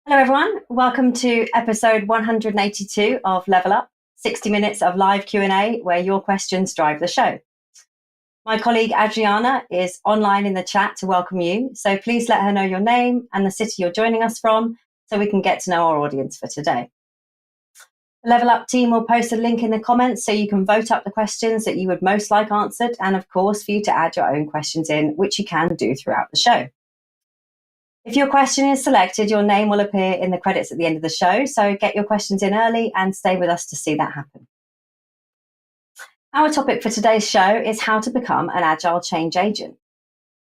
Hello, everyone. Welcome to episode 182 of Level Up, 60 minutes of live Q&A where your questions drive the show. My colleague Adriana is online in the chat to welcome you, so please let her know your name and the city you're joining us from so we can get to know our audience for today. The Level Up team will post a link in the comments so you can vote up the questions that you would most like answered, and of course for you to add your own questions in, which you can do throughout the show. If your question is selected, your name will appear in the credits at the end of the show, so get your questions in early and stay with us to see that happen. Our topic for today's show is how to become an Agile Change Agent.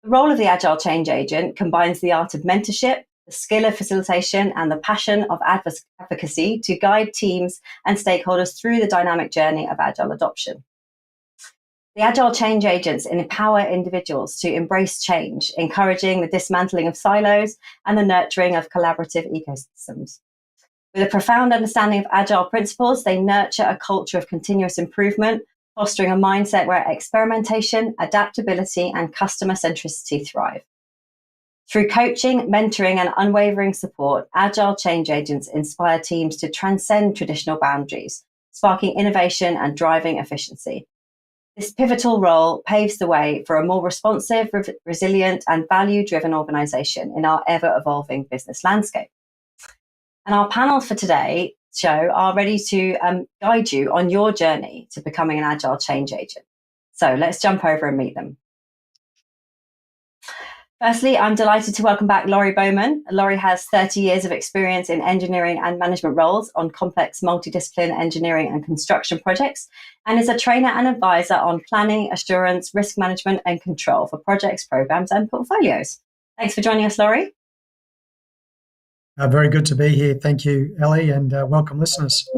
The role of the Agile Change Agent combines the art of mentorship, the skill of facilitation, and the passion of advocacy to guide teams and stakeholders through the dynamic journey of Agile adoption. The Agile Change Agents empower individuals to embrace change, encouraging the dismantling of silos and the nurturing of collaborative ecosystems. With a profound understanding of Agile principles, they nurture a culture of continuous improvement, fostering a mindset where experimentation, adaptability, and customer centricity thrive. Through coaching, mentoring, and unwavering support, Agile Change Agents inspire teams to transcend traditional boundaries, sparking innovation and driving efficiency. This pivotal role paves the way for a more responsive, resilient, and value-driven organization in our ever-evolving business landscape. And our panels for today's show are ready to guide you on your journey to becoming an Agile Change Agent. So let's jump over and meet them. Firstly, I'm delighted to welcome back Laurie Bowman. Laurie has 30 years of experience in engineering and management roles on complex multidiscipline engineering and construction projects, and is a trainer and advisor on planning, assurance, risk management, and control for projects, programs, and portfolios. Thanks for joining us, Laurie. Very good to be here. Thank you, Ellie, and welcome listeners.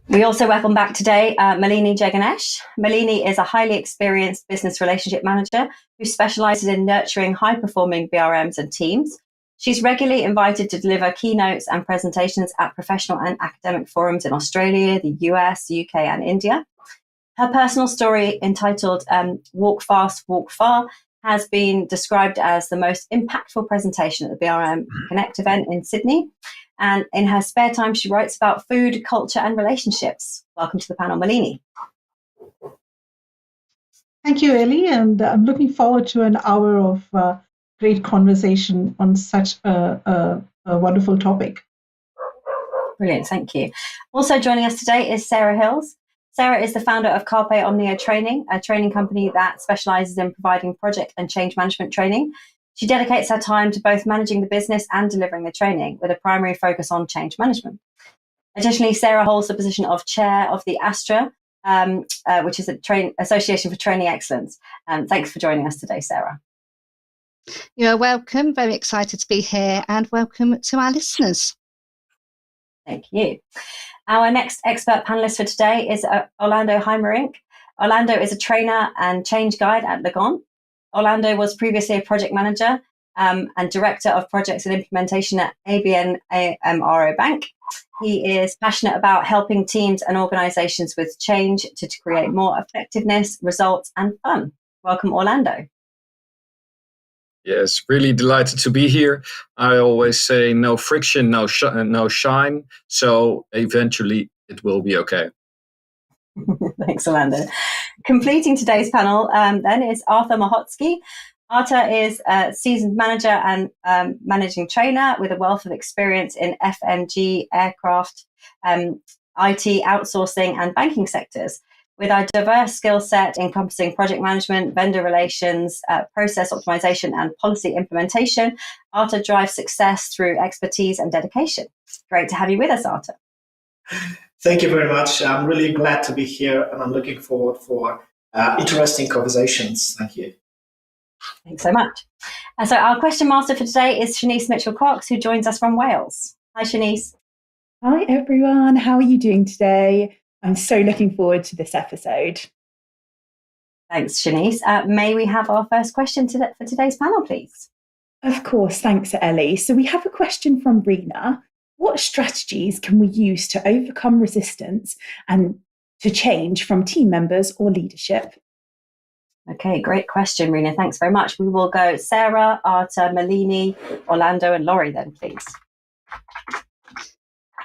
We also welcome back today Malini Jayaganesh. Malini is a highly experienced business relationship manager who specializes in nurturing high-performing BRMs and teams. She's regularly invited to deliver keynotes and presentations at professional and academic forums in Australia, the US, UK, and India. Her personal story, entitled Walk Fast, Walk Far, has been described as the most impactful presentation at the BRM Connect event in Sydney. And in her spare time, she writes about food, culture, and relationships. Welcome to the panel, Malini. Thank you, Ellie, and I'm looking forward to an hour of great conversation on such a wonderful topic. Brilliant, thank you. Also joining us today is Sarah Hills. Sarah is the founder of Carpe Omnia Training, a training company that specializes in providing project and change management training. She dedicates her time to both managing the business and delivering the training, with a primary focus on change management. Additionally, Sarah holds the position of chair of the ASTRA, which is a Association for Training Excellence. Thanks for joining us today, Sarah. You're welcome. Very excited to be here, and welcome to our listeners. Thank you. Our next expert panelist for today is Orlando Heijmerink. Orlando is a trainer and change guide at Lagant. Orlando was previously a project manager and director of projects and implementation at ABN AMRO Bank. He is passionate about helping teams and organizations with change to create more effectiveness, results, and fun. Welcome, Orlando. Yes, really delighted to be here. I always say no friction, no shine. So eventually it will be okay. Thanks, Orlando. Completing today's panel then is Artur Mochocki. Artur is a seasoned manager and managing trainer with a wealth of experience in FMG, aircraft, IT, outsourcing, and banking sectors. With a diverse skill set encompassing project management, vendor relations, process optimization, and policy implementation, Artur drives success through expertise and dedication. Great to have you with us, Artur. Thank you very much. I'm really glad to be here, and I'm looking forward for interesting conversations. Thank you. Thanks so much. And so our question master for today is Shanice Mitchell-Cox, who joins us from Wales. Hi, Shanice. Hi, everyone. How are you doing today? I'm so looking forward to this episode. Thanks, Shanice. May we have our first question for today's panel, please? Of course. Thanks, Ellie. So we have a question from Rena. What strategies can we use to overcome resistance and to change from team members or leadership? Okay, great question, Rena. Thanks very much. We will go Sarah, Artur, Malini, Orlando, and Laurie then, please.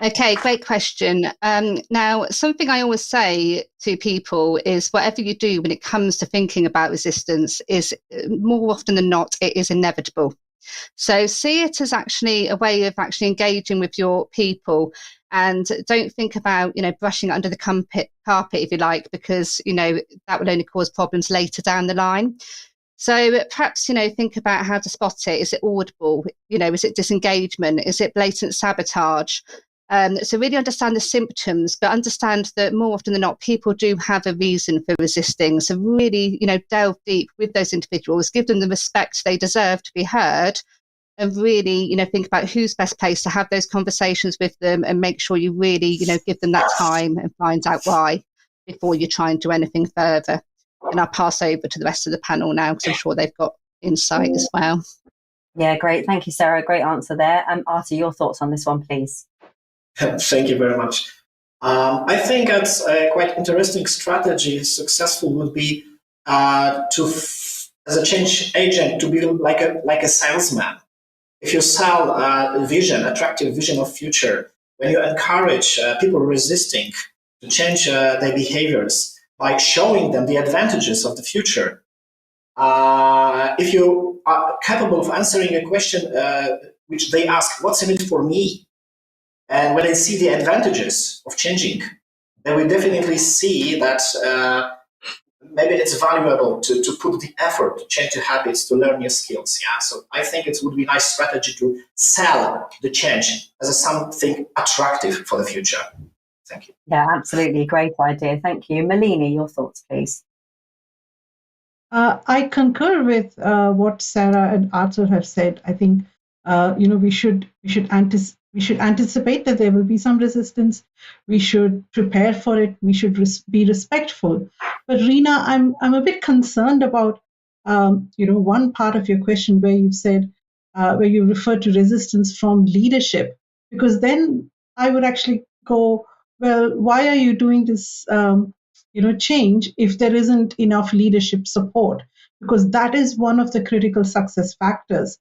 Okay, great question. Now, something I always say to people is whatever you do when it comes to thinking about resistance is more often than not, it is inevitable. So see it as actually a way of actually engaging with your people, and don't think about, brushing it under the carpet, if you like, because, that will only cause problems later down the line. So perhaps, think about how to spot it. Is it audible? Is it disengagement? Is it blatant sabotage? So really understand the symptoms, but understand that more often than not, people do have a reason for resisting. So really, delve deep with those individuals, give them the respect they deserve to be heard, and really, think about who's best placed to have those conversations with them, and make sure you really, give them that time and find out why before you try and do anything further. And I'll pass over to the rest of the panel now, because I'm sure they've got insight as well. Yeah, great. Thank you, Sarah. Great answer there. Artur, your thoughts on this one, please. Thank you very much. I think that's a quite interesting strategy. Successful would be as a change agent, to be like a salesman. If you sell a vision, attractive vision of future, when you encourage people resisting to change their behaviors by showing them the advantages of the future, if you are capable of answering a question which they ask, what's in it for me? And when they see the advantages of changing, they will definitely see that maybe it's valuable to put the effort to change the habits, to learn new skills. Yeah, so I think it would be a nice strategy to sell the change as something attractive for the future. Thank you. Yeah, absolutely. Great idea. Thank you. Malini, your thoughts, please. I concur with what Sarah and Artur have said. I think we should anticipate that there will be some resistance. We should prepare for it. We should be respectful. But Rena, I'm a bit concerned about one part of your question where you've said where you referred to resistance from leadership, because then I would actually go, well, why are you doing this change if there isn't enough leadership support? Because that is one of the critical success factors.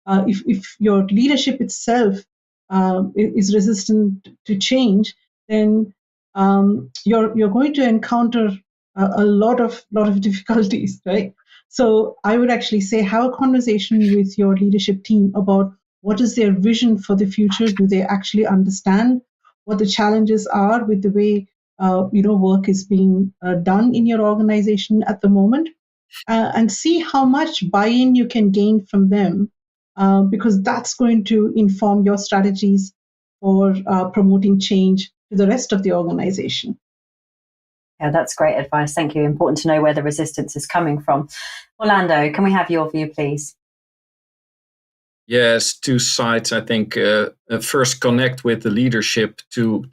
If your leadership itself is resistant to change, then you're going to encounter a lot of difficulties, right? So I would actually say have a conversation with your leadership team about what is their vision for the future. Do they actually understand what the challenges are with the way work is being done in your organization at the moment, and see how much buy-in you can gain from them, because that's going to inform your strategies for promoting change to the rest of the organization. Yeah, that's great advice. Thank you. Important to know where the resistance is coming from. Orlando, can we have your view, please? Yes, two sides. I think first connect with the leadership to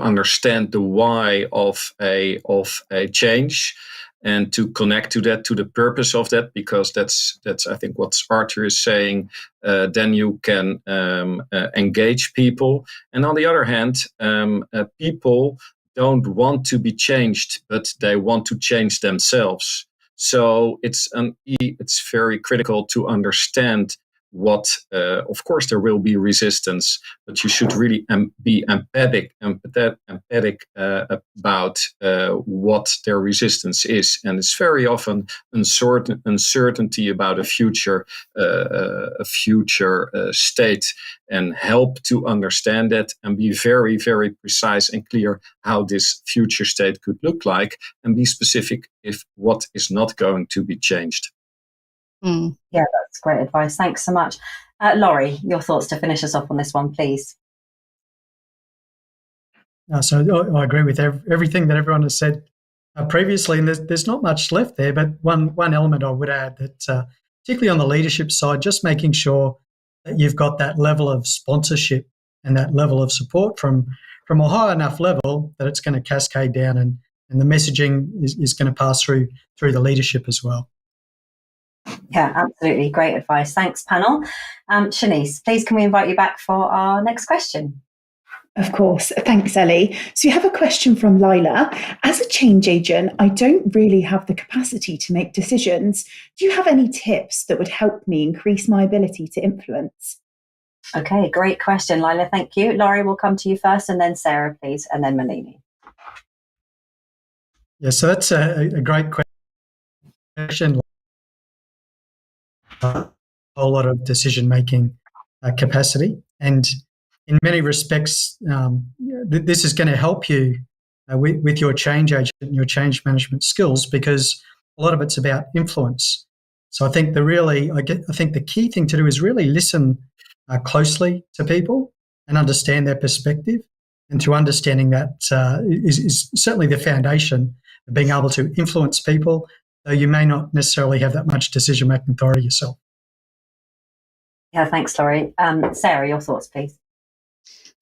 understand the why of a change, and to connect to the purpose of that, because that's I think what Artur is saying. Then you can engage people, and on the other hand, people don't want to be changed, but they want to change themselves. So it's very critical to understand what, of course, there will be resistance, but you should really be empathetic about what their resistance is. And it's very often uncertainty about a future state, and help to understand that and be very, very precise and clear how this future state could look like, and be specific if what is not going to be changed. Yeah, that's great advice. Thanks so much. Laurie, your thoughts to finish us off on this one, please. So I agree with everything that everyone has said previously, and there's not much left there, but one element I would add, that particularly on the leadership side, just making sure that you've got that level of sponsorship and that level of support from a high enough level that it's going to cascade down, and the messaging is going to pass through the leadership as well. Yeah, absolutely. Great advice. Thanks, panel. Shanice, please can we invite you back for our next question? Of course. Thanks, Ellie. So you have a question from Lila. As a change agent, I don't really have the capacity to make decisions. Do you have any tips that would help me increase my ability to influence? Okay, great question, Lila. Thank you. Laurie, we'll come to you first, and then Sarah, please, and then Malini. Yeah, so that's a great question. A whole lot of decision-making capacity. And in many respects, this is going to help you with your change agent and your change management skills, because a lot of it's about influence. So I think the key thing to do is really listen closely to people and understand their perspective. And through understanding that is certainly the foundation of being able to influence people, though you may not necessarily have that much decision-making authority yourself. Yeah, thanks, Laurie. Sarah, your thoughts, please.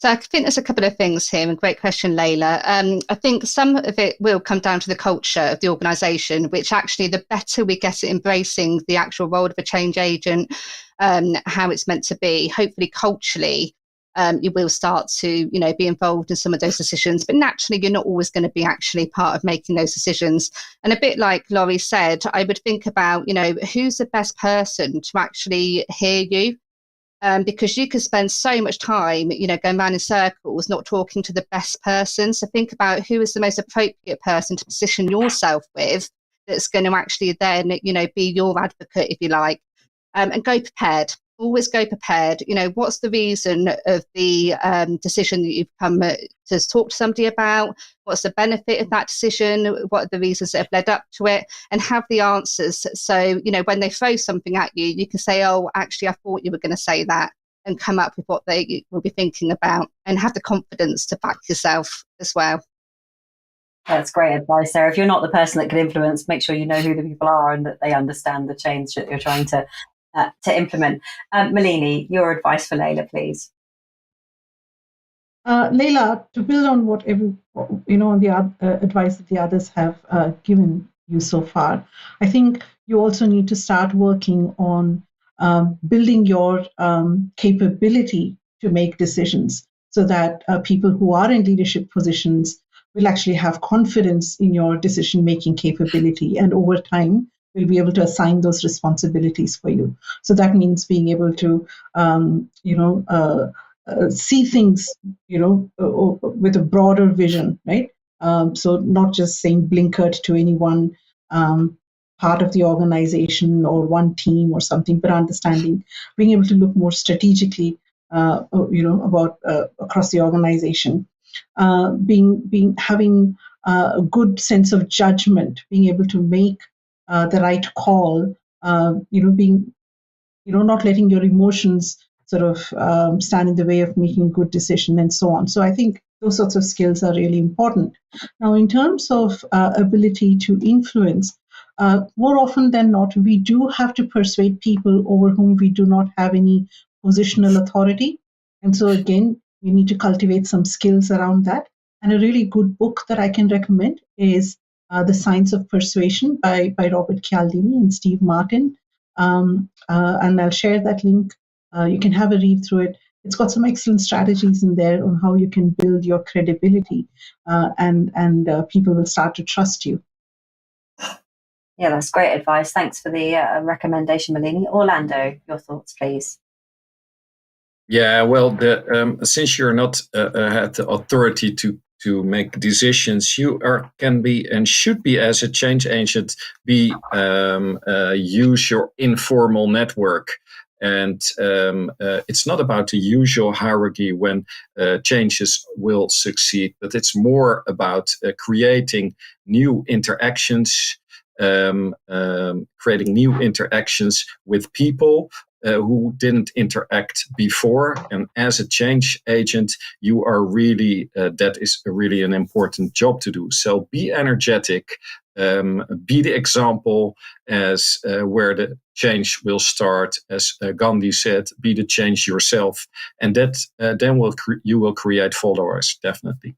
So I think there's a couple of things here, and great question, Layla. I think some of it will come down to the culture of the organisation, which actually the better we get at embracing the actual role of a change agent, how it's meant to be, hopefully culturally, you will start to, be involved in some of those decisions. But naturally, you're not always going to be actually part of making those decisions. And a bit like Laurie said, I would think about, who's the best person to actually hear you. Because you could spend so much time, going around in circles, not talking to the best person. So think about who is the most appropriate person to position yourself with that's going to actually then, be your advocate, if you like, and go prepared. Always go prepared. What's the reason of the decision that you've come to talk to somebody about? What's the benefit of that decision? What are the reasons that have led up to it? And have the answers. So, when they throw something at you, you can say, oh, actually, I thought you were going to say that, and come up with what they will be thinking about, and have the confidence to back yourself as well. That's great advice, Sarah. If you're not the person that can influence, make sure you know who the people are and that they understand the change that you're trying to implement. Malini, your advice for Layla, please. Layla, to build on what the advice that the others have given you so far, I think you also need to start working on building your capability to make decisions, so that people who are in leadership positions will actually have confidence in your decision-making capability, and over time will be able to assign those responsibilities for you. So that means being able to, see things, with a broader vision, right? So not just saying blinkered to any one part of the organization or one team or something, but understanding, being able to look more strategically, about across the organization, having a good sense of judgment, being able to make the right call, not letting your emotions sort of stand in the way of making a good decision, and so on. So I think those sorts of skills are really important. Now, in terms of ability to influence, more often than not, we do have to persuade people over whom we do not have any positional authority. And so again, we need to cultivate some skills around that. And a really good book that I can recommend is The Science of Persuasion by Robert Cialdini and Steve Martin. And I'll share that link. You can have a read through it. It's got some excellent strategies in there on how you can build your credibility, and people will start to trust you. Yeah, that's great advice. Thanks for the recommendation, Malini. Orlando, your thoughts, please. Yeah, well, since you're not had the authority to make decisions, you can be and should be, as a change agent, use your informal network. And it's not about the usual hierarchy when changes will succeed, but it's more about creating new interactions, with people who didn't interact before. And as a change agent, you are really, that is really an important job to do. So be energetic, be the example as where the change will start. As Gandhi said, be the change yourself. And that then you will create followers, definitely.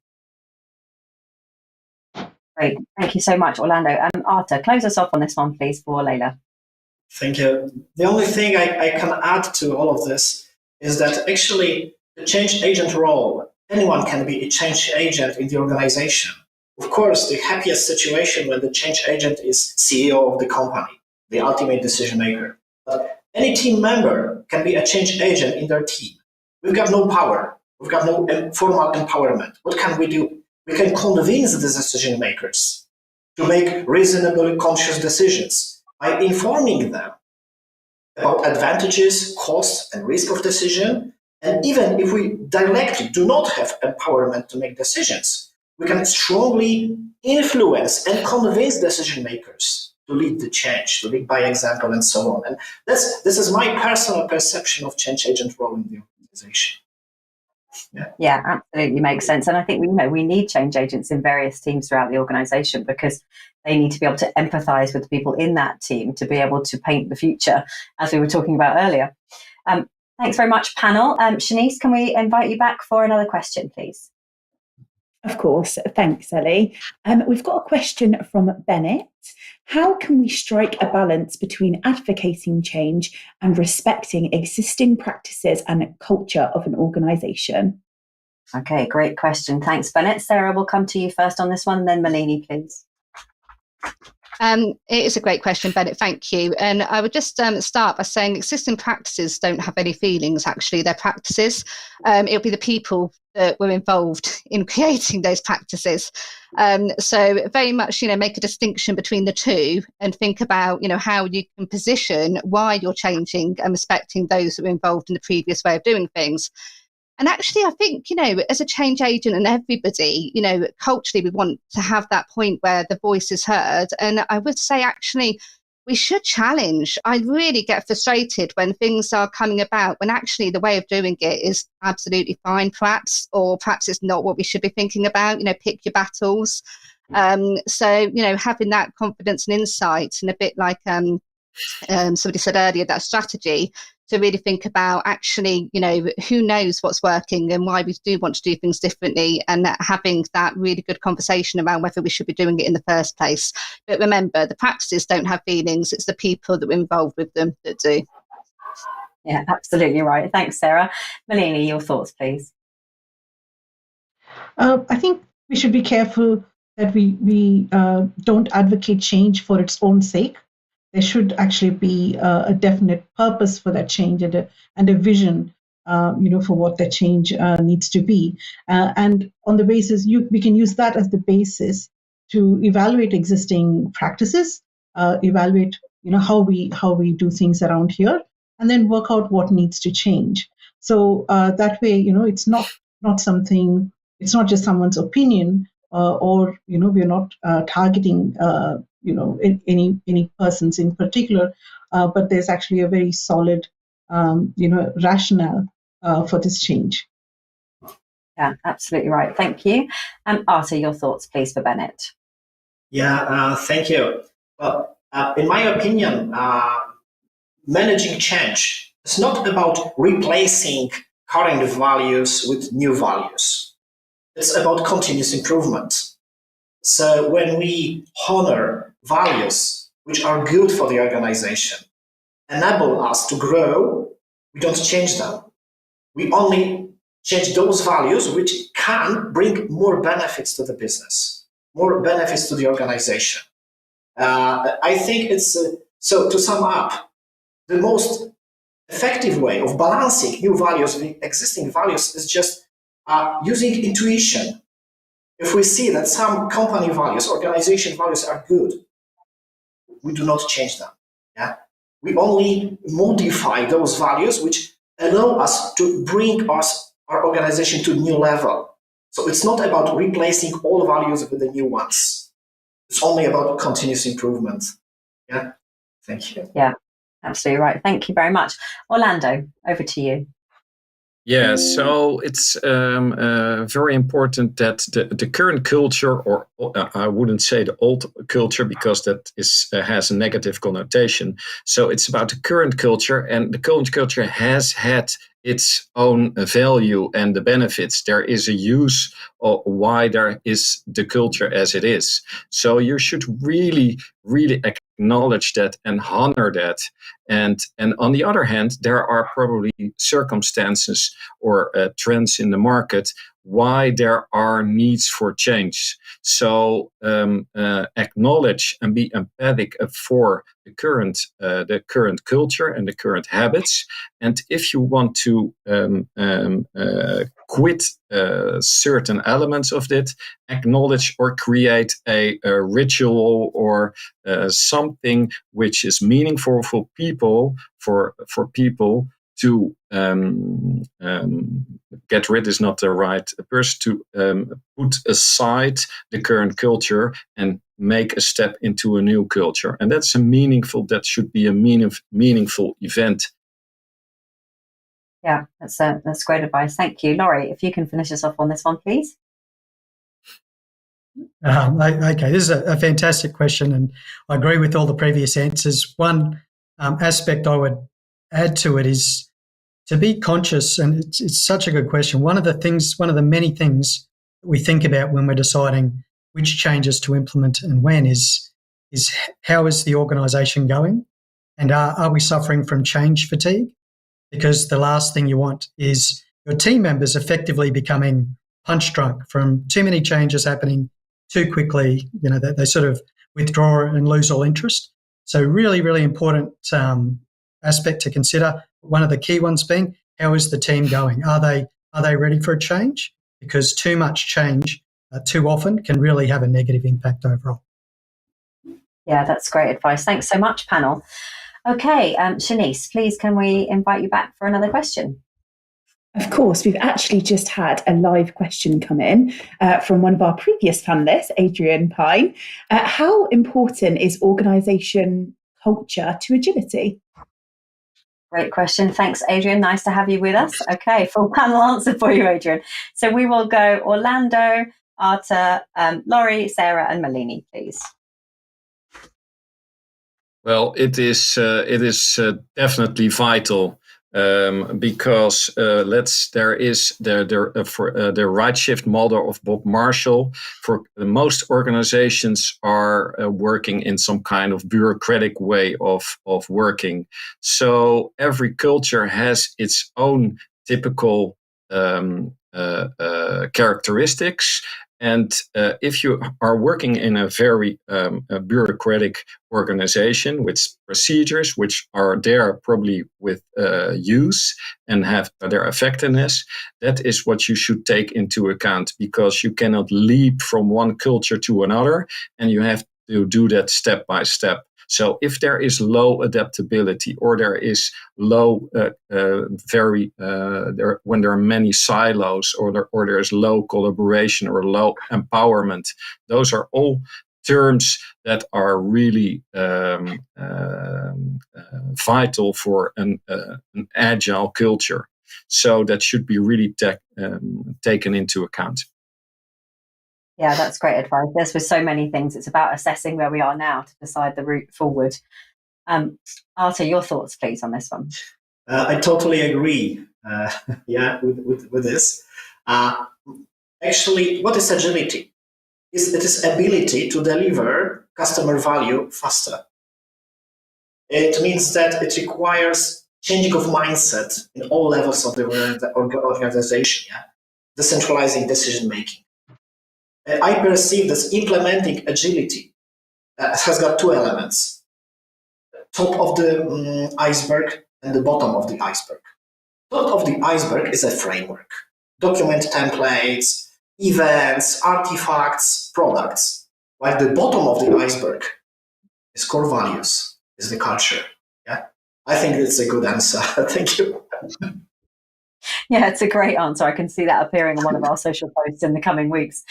Great. Thank you so much, Orlando. Artur, close us off on this one, please, for Layla. Thank you. The only thing I can add to all of this is that actually the change agent role anyone can be a change agent in the organization. Of course, the happiest situation when the change agent is CEO of the company, the ultimate decision maker. But any team member can be a change agent in their team. We've got no power. We've got no formal empowerment. What can we do? We can convince the decision makers to make reasonable, conscious decisions by informing them about advantages, costs, and risk of decision. And even if we directly do not have empowerment to make decisions, we can strongly influence and convince decision makers to lead the change, to lead by example, and so on. And this is my personal perception of change agent role in the organization. Yeah, absolutely makes sense. And I think we need change agents in various teams throughout the organization, because they need to be able to empathize with the people in that team to be able to paint the future, as we were talking about earlier. Thanks very much, panel. Shanice, can we invite you back for another question, please? Of course. Thanks, Ellie. We've got a question from Bennett. How can we strike a balance between advocating change and respecting existing practices and culture of an organisation? Okay, great question. Thanks, Bennett. Sarah, we'll come to you first on this one, then Malini, please. It is a great question, Bennett. Thank you. And I would just start by saying existing practices don't have any feelings, actually. They're practices. It'll be the people that were involved in creating those practices. So very much, make a distinction between the two and think about, how you can position why you're changing and respecting those that were involved in the previous way of doing things. And actually, I think, as a change agent and everybody, culturally, we want to have that point where the voice is heard. And I would say, actually, we should challenge. I really get frustrated when things are coming about, when actually the way of doing it is absolutely fine, perhaps, or perhaps it's not what we should be thinking about. Pick your battles. So, having that confidence and insight, and a bit like somebody said earlier, that strategy, to really think about actually, who knows what's working and why we do want to do things differently, and having that really good conversation around whether we should be doing it in the first place. But remember, the practices don't have feelings. It's the people that are involved with them that do. Yeah, absolutely right. Thanks, Sarah. Malini, your thoughts, please. I think we should be careful that we don't advocate change for its own sake. There should actually be a definite purpose for that change and a vision, for what that change needs to be. And on the basis, we can use that as the basis to evaluate existing practices, evaluate, how we do things around here, and then work out what needs to change. So that way, it's not something. It's not just someone's opinion, or we're not targeting. Any persons in particular, but there's actually a very solid, rationale for this change. Yeah, absolutely right. Thank you. Artur, your thoughts, please, for Bennett. Yeah, thank you. Well, in my opinion, managing change is not about replacing current values with new values. It's about continuous improvement. So when we honor values which are good for the organization, enable us to grow, we don't change them. We only change those values which can bring more benefits to the business, more benefits to the organization. I think it's, so to sum up, the most effective way of balancing new values with existing values is just using intuition. If we see that some company values, organization values are good, we do not change them. Yeah? We only modify those values which allow us to bring our organization to a new level. So it's not about replacing all values with the new ones. It's only about continuous improvement. Yeah. Thank you. Yeah, absolutely right. Thank you very much. Orlando, over to you. Yeah, so it's very important that the current culture, or I wouldn't say the old culture, because that has a negative connotation. So it's about the current culture, and the current culture has had its own value and the benefits. There is a use of why there is the culture as it is. So you should really, really acknowledge that and honor that, And on the other hand, there are probably circumstances or trends in the market why there are needs for change. So acknowledge and be empathic for the current culture and the current habits. And if you want to quit certain elements of it, acknowledge or create a ritual or something which is meaningful for people, for people to get rid is not the right person, to put aside the current culture and make a step into a new culture. And that should be a meaningful event. Yeah, that's great advice. Thank you. Laurie, if you can finish us off on this one, please. Okay, this is a fantastic question, and I agree with all the previous answers. One aspect I would add to it is to be conscious, and it's such a good question. One of the many things that we think about when we're deciding which changes to implement and when is how is the organisation going, and are we suffering from change fatigue? Because the last thing you want is your team members effectively becoming punch drunk from too many changes happening too quickly. They sort of withdraw and lose all interest. So really, really important aspect to consider. One of the key ones being, how is the team going? Are they ready for a change? Because too much change too often can really have a negative impact overall. Yeah, that's great advice. Thanks so much, panel. Okay, Shanice, please can we invite you back for another question? Of course, we've actually just had a live question come in from one of our previous panelists, Adrian Pine. How important is organisation culture to agility? Great question. Thanks, Adrian. Nice to have you with us. Okay, full panel answer for you, Adrian. So we will go Orlando, Artur, Laurie, Sarah, and Malini, please. Well, it is definitely vital. Because there is the right shift model of Bob Marshall. For most organizations are working in some kind of bureaucratic way of working. So every culture has its own typical characteristics. And if you are working in a very bureaucratic organization with procedures which are there probably with use and have their effectiveness, that is what you should take into account, because you cannot leap from one culture to another, and you have to do that step by step. So if there is low adaptability, or there is low, when there are many silos, or there is low collaboration or low empowerment, those are all terms that are really vital for an agile culture. So that should be really taken into account. Yeah, that's great advice. There's with so many things, it's about assessing where we are now to decide the route forward. Artur, your thoughts, please, on this one. I totally agree. With this. Actually, what is agility? It is ability to deliver customer value faster. It means that it requires changing of mindset in all levels of the organization. Yeah? Decentralizing decision making. I perceive that implementing agility has got two elements: top of the iceberg and the bottom of the iceberg. Top of the iceberg is a framework, document templates, events, artifacts, products. While the bottom of the iceberg is core values, is the culture. Yeah, I think it's a good answer. Thank you. Yeah, it's a great answer. I can see that appearing on one of our social posts in the coming weeks.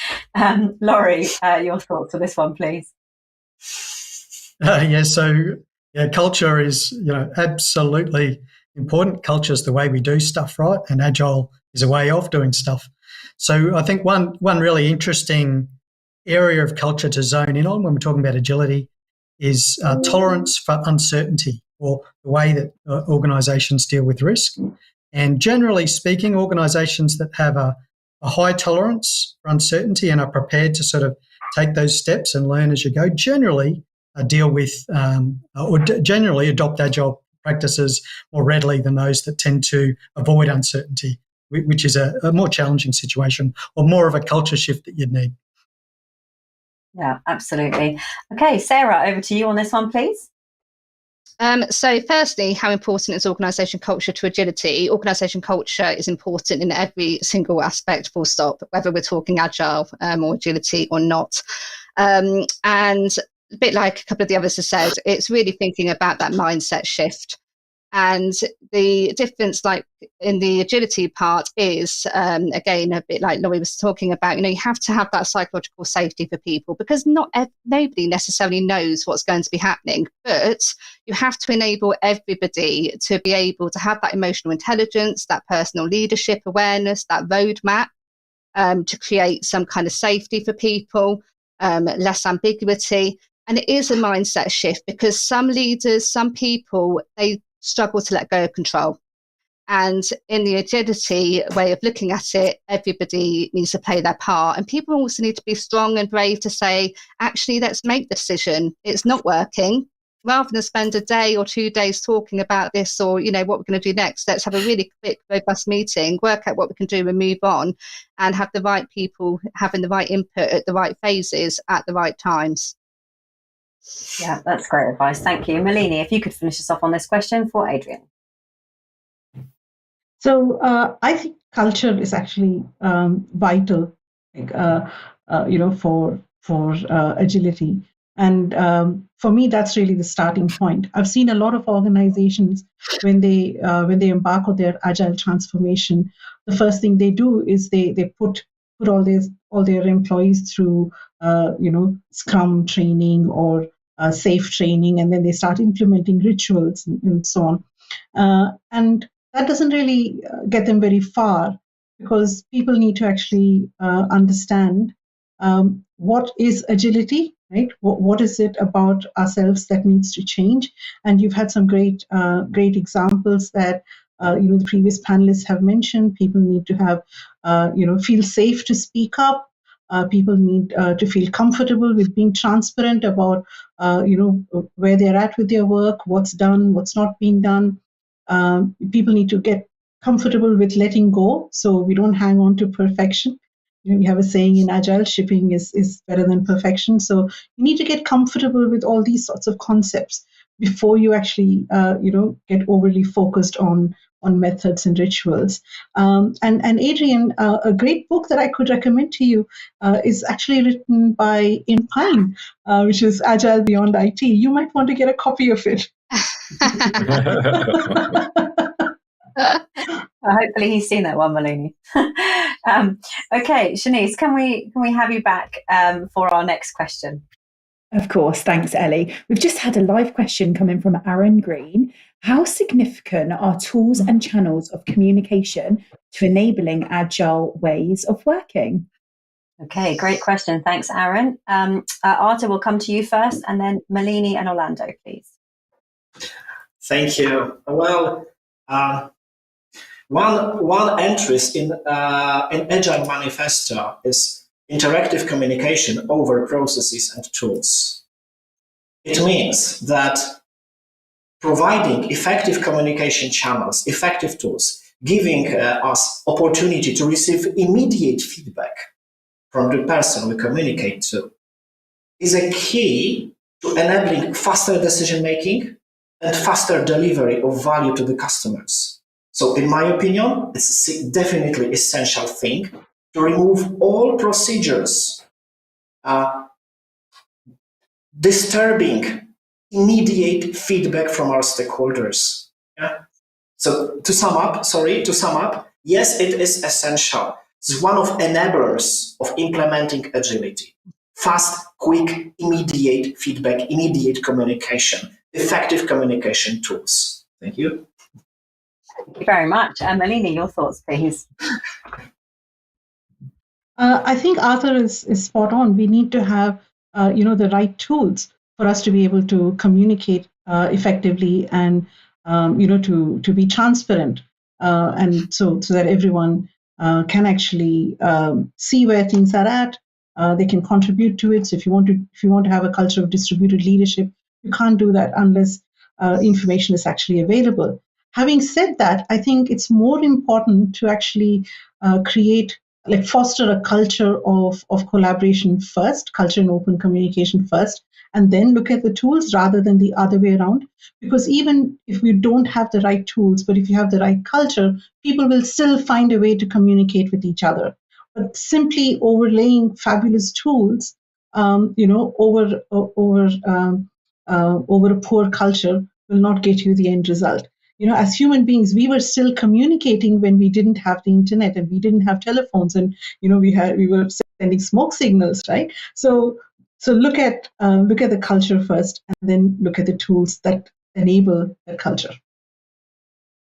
Laurie, your thoughts on this one, please. Culture is absolutely important. Culture is the way we do stuff, right? And Agile is a way of doing stuff. So I think one really interesting area of culture to zone in on when we're talking about agility is tolerance for uncertainty, or the way that organisations deal with risk. And generally speaking, organisations that have a high tolerance for uncertainty and are prepared to sort of take those steps and learn as you go generally deal with or generally adopt agile practices more readily than those that tend to avoid uncertainty, which is a more challenging situation or more of a culture shift that you'd need. Yeah, absolutely. Okay, Sarah, over to you on this one, please. So firstly, how important is organisation culture to agility? Organisation culture is important in every single aspect, full stop, whether we're talking agile or agility or not. And a bit like a couple of the others have said, it's really thinking about that mindset shift. And the difference, like in the agility part, is again a bit like Laurie was talking about. You have to have that psychological safety for people, because nobody necessarily knows what's going to be happening. But you have to enable everybody to be able to have that emotional intelligence, that personal leadership awareness, that roadmap to create some kind of safety for people, less ambiguity. And it is a mindset shift, because some leaders, some people, they struggle to let go of control. And in the agility way of looking at it, everybody needs to play their part. And people also need to be strong and brave to say, actually, let's make the decision. It's not working. Rather than spend a day or 2 days talking about this or, what we're going to do next, let's have a really quick, robust meeting, work out what we can do and move on, and have the right people having the right input at the right phases at the right times. Yeah, that's great advice. Thank you. Malini, if you could finish us off on this question for Adrian. So I think culture is actually vital, for agility. And for me, that's really the starting point. I've seen a lot of organizations when they embark on their agile transformation, the first thing they do is they put all their employees through Scrum training or safe training, and then they start implementing rituals and so on. And that doesn't really get them very far, because people need to actually understand what is agility, right? What is it about ourselves that needs to change? And you've had some great examples that the previous panelists have mentioned. People need to have feel safe to speak up. People need to feel comfortable with being transparent about where they're at with their work, what's done, what's not been done. People need to get comfortable with letting go, so we don't hang on to perfection. We have a saying in Agile, shipping is better than perfection. So you need to get comfortable with all these sorts of concepts before you actually get overly focused on methods and rituals. And Adrian, a great book that I could recommend to you is actually written by Pine, which is Agile Beyond IT. You might want to get a copy of it. Hopefully he's seen that one, Malini. Okay, Shanice, can we have you back for our next question? Of course, thanks, Ellie. We've just had a live question coming from Aaron Green. How significant are tools and channels of communication to enabling agile ways of working? Okay, great question. Thanks, Aaron. Artur, will come to you first, and then Malini and Orlando, please. Thank you. Well, one interest in Agile Manifesto is interactive communication over processes and tools. It means that providing effective communication channels, effective tools, giving us opportunity to receive immediate feedback from the person we communicate to, is a key to enabling faster decision making and faster delivery of value to the customers. So in my opinion, it's a definitely essential thing to remove all procedures disturbing immediate feedback from our stakeholders. Yeah? So to sum up, yes, it is essential. It's one of enablers of implementing agility. Fast, quick, immediate feedback, immediate communication, effective communication tools. Thank you. Thank you very much. Malini, your thoughts, please. I think Artur is spot on. We need to have the right tools for us to be able to communicate effectively and to be transparent, and so that everyone can actually see where things are at. They can contribute to it. So if you want to have a culture of distributed leadership, you can't do that unless information is actually available. Having said that, I think it's more important to actually foster a culture of collaboration first, culture and open communication first, and then look at the tools rather than the other way around. Because even if we don't have the right tools, but if you have the right culture, people will still find a way to communicate with each other. But simply overlaying fabulous tools, over a poor culture will not get you the end result. As human beings, we were still communicating when we didn't have the internet and we didn't have telephones, and we were sending smoke signals, right? So look at the culture first, and then look at the tools that enable the culture.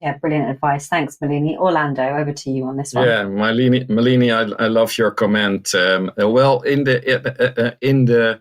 Yeah, brilliant advice. Thanks, Malini. Orlando, over to you on this one. Yeah, Malini, I love your comment. Well, in the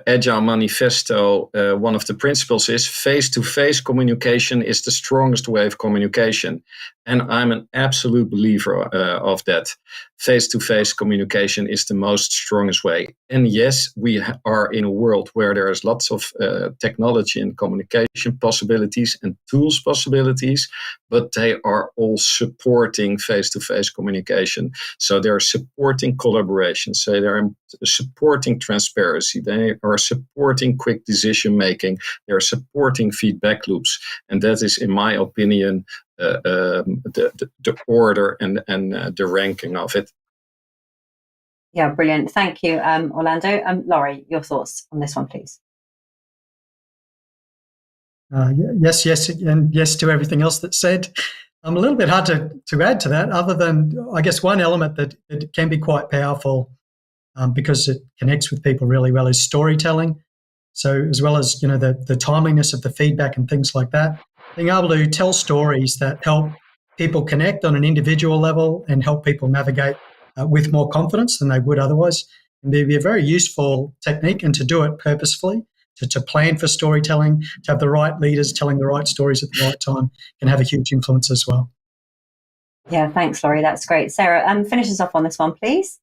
Agile Manifesto, one of the principles is face-to-face communication is the strongest way of communication. And I'm an absolute believer of that. Face-to-face communication is the most strongest way. And yes, we are in a world where there is lots of technology and communication possibilities and tools possibilities, but they are all supporting face-to-face communication. So they're supporting collaboration. So they're supporting transparency. They are supporting quick decision making. They're supporting feedback loops. And that is, in my opinion, the order and the ranking of it. Yeah, brilliant. Thank you, Orlando. Laurie, your thoughts on this one, please. Yes, and yes to everything else that's said. A little bit hard to add to that, other than, I guess, one element that can be quite powerful because it connects with people really well is storytelling. So as well as, the timeliness of the feedback and things like that, being able to tell stories that help people connect on an individual level and help people navigate with more confidence than they would otherwise can be a very useful technique, and to do it purposefully, to plan for storytelling, to have the right leaders telling the right stories at the right time can have a huge influence as well. Yeah, thanks, Laurie. That's great. Sarah, finish us off on this one, please.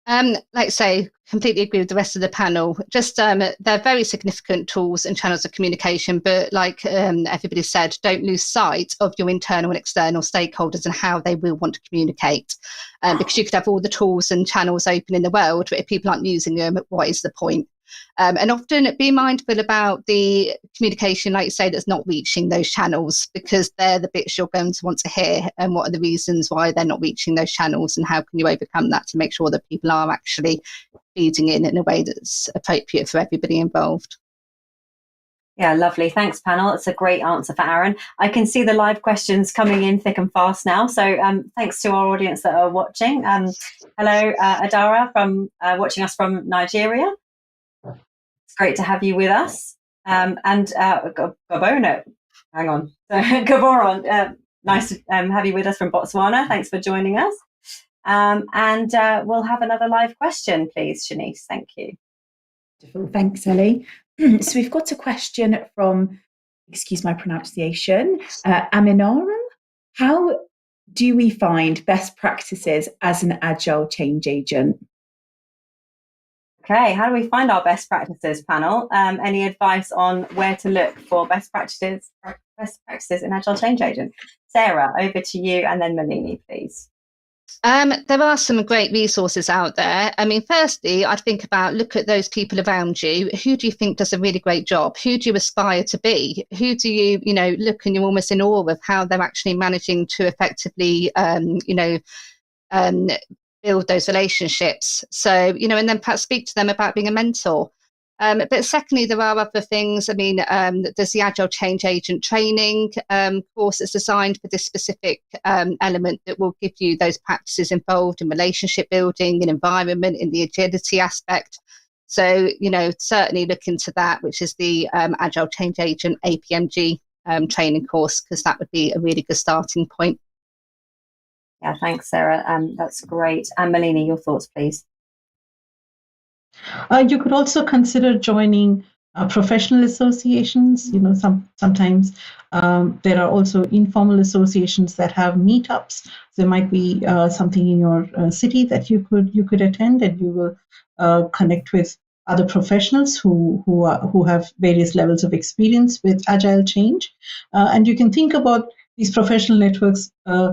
Like I say, completely agree with the rest of the panel. Just they're very significant tools and channels of communication, but like everybody said, don't lose sight of your internal and external stakeholders and how they will want to communicate. Because you could have all the tools and channels open in the world, but if people aren't using them, what is the point? And often be mindful about the communication, like you say, that's not reaching those channels, because they're the bits you're going to want to hear, and what are the reasons why they're not reaching those channels, and how can you overcome that to make sure that people are actually feeding in a way that's appropriate for everybody involved. Yeah, lovely. Thanks, panel. It's a great answer for Aaron. I can see the live questions coming in thick and fast now. So thanks to our audience that are watching. Hello, Adara, from watching us from Nigeria. It's great to have you with us. And Gabono, hang on. Gaboron, nice to have you with us from Botswana. Thanks for joining us. And we'll have another live question, please, Shanice. Thank you. Wonderful. Thanks, Ellie. So we've got a question from, excuse my pronunciation, Aminaram. How do we find best practices as an Agile change agent? Okay, how do we find our best practices, panel? Any advice on where to look for best practices in Agile Change Agent? Sarah, over to you, and then Malini, please. There are some great resources out there. I mean, firstly, I'd think about, look at those people around you. Who do you think does a really great job? Who do you aspire to be? Who do you, look and you're almost in awe of how they're actually managing to effectively, build those relationships. So, and then perhaps speak to them about being a mentor. But secondly, there are other things. I mean, there's the Agile Change Agent training course that's designed for this specific element that will give you those practices involved in relationship building and environment, in the agility aspect. So, certainly look into that, which is the Agile Change Agent APMG training course, because that would be a really good starting point. Yeah, thanks, Sarah. That's great. And Malini, your thoughts, please. You could also consider joining professional associations. Sometimes there are also informal associations that have meetups. There might be something in your city that you could attend, and you will connect with other professionals who have various levels of experience with agile change, and you can think about these professional networks a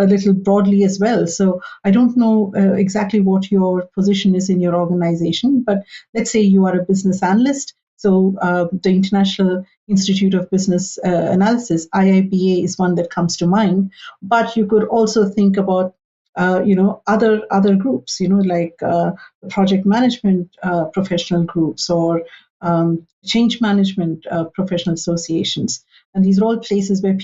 little broadly as well. So I don't know exactly what your position is in your organization, but let's say you are a business analyst. So the International Institute of Business Analysis, IIBA, is one that comes to mind. But you could also think about other groups, like project management professional groups or change management professional associations. And these are all places where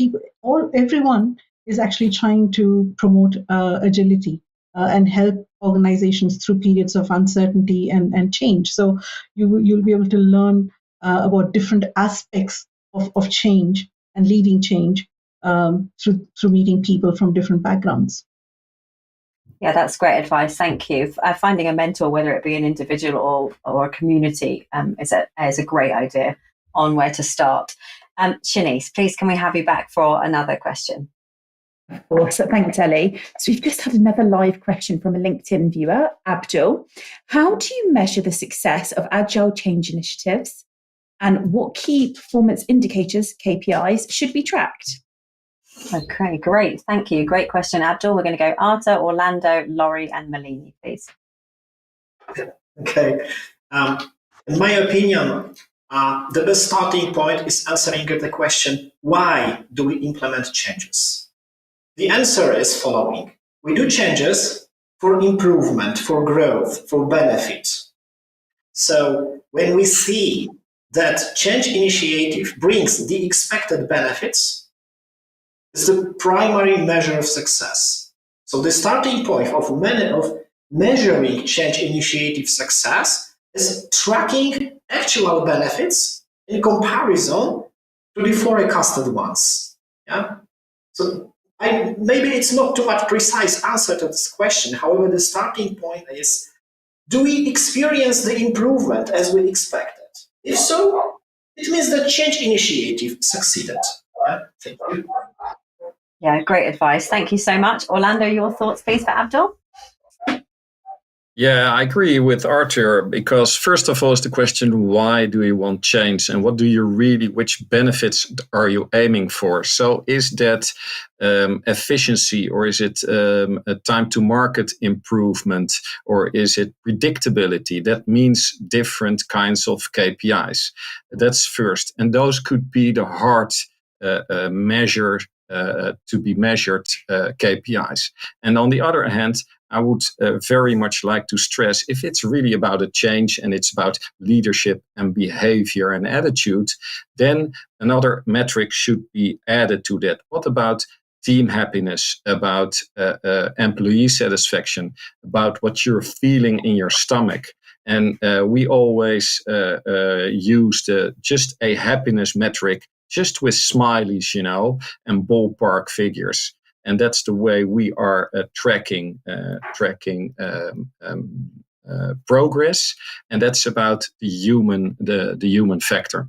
everyone is actually trying to promote agility and help organizations through periods of uncertainty and change. So you'll be able to learn about different aspects of change and leading change through meeting people from different backgrounds. Yeah, that's great advice. Thank you. Finding a mentor, whether it be an individual or a community, is a great idea on where to start. Shanice, please, can we have you back for another question? Of course. Thanks, Ellie. So we've just had another live question from a LinkedIn viewer, Abdul. How do you measure the success of Agile change initiatives, and what key performance indicators, KPIs, should be tracked? Okay, great. Thank you. Great question, Abdul. We're going to go Artur, Orlando, Laurie, and Malini, please. Okay. In my opinion, the best starting point is answering the question, why do we implement changes? The answer is following. We do changes for improvement, for growth, for benefit. So when we see that change initiative brings the expected benefits, is the primary measure of success. So the starting point of measuring change initiative success is tracking actual benefits in comparison to the forecasted ones. Yeah. So maybe it's not too much precise answer to this question. However, the starting point is: do we experience the improvement as we expected? If so, it means that change initiative succeeded. Yeah. Thank you. Yeah, great advice. Thank you so much. Orlando, your thoughts, please, for Abdul? Yeah, I agree with Artur, because first of all is the question, why do you want change, and which benefits are you aiming for? So is that efficiency, or is it a time to market improvement, or is it predictability? That means different kinds of KPIs. That's first. And those could be the hard measure to be measured KPIs. And on the other hand, I would very much like to stress, if it's really about a change and it's about leadership and behavior and attitude, then another metric should be added to that. What about team happiness, about employee satisfaction, about what you're feeling in your stomach? And we always use just a happiness metric, just with smileys, and ballpark figures. And that's the way we are tracking progress, and that's about the human factor.